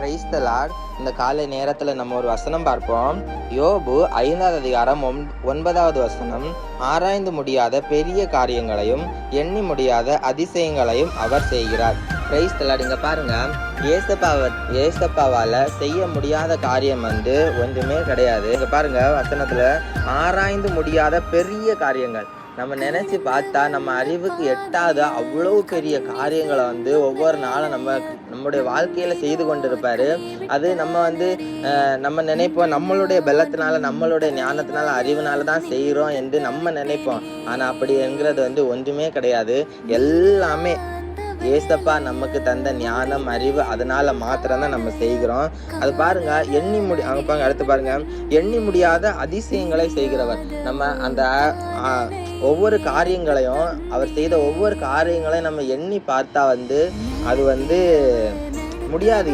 Praise the Lord. இந்த காலை நேரத்தில் நம்ம ஒரு வசனம் பார்ப்போம். யோபு 5வது அதிகாரம் 9வது வசனம். ஆராய்ந்து முடியாத பெரிய காரியங்களையும் எண்ணி முடியாத அதிசயங்களையும் அவர் செய்கிறார். Praise the Lord. இங்க பாருங்க, ஏசப்பாவால செய்ய முடியாத காரியம் ஒன்றுமே கிடையாது. இங்க பாருங்க வசனத்துல, ஆராய்ந்து முடியாத பெரிய காரியங்கள். நம்ம நினைச்சு பார்த்தா நம்ம அறிவுக்கு எட்டாத அவ்வளவு பெரிய காரியங்களை ஒவ்வொரு நாளும் நம்முடைய வாழ்க்கையில செய்து கொண்டிருப்பாரு. அது நம்ம நினைப்போம், நம்மளுடைய பலத்தினால நம்மளுடைய ஞானத்தினால அறிவுனால தான் செய்யறோம் என்று நம்ம நினைப்போம். ஆனா அப்படி என்கிறது ஒன்றுமே கிடையாது. எல்லாமே ஏசப்பா நமக்கு தந்த ஞானம் அறிவு, அதனால மாத்திரம்தான் நம்ம செய்கிறோம். அது பாருங்க, அடுத்து பாருங்க, எண்ணி முடியாத அதிசயங்களை செய்கிறவர். நம்ம அந்த ஒவ்வொரு காரியங்களையும், அவர் செய்த ஒவ்வொரு காரியங்களையும் நம்ம எண்ணி பார்த்தா அது முடியாது.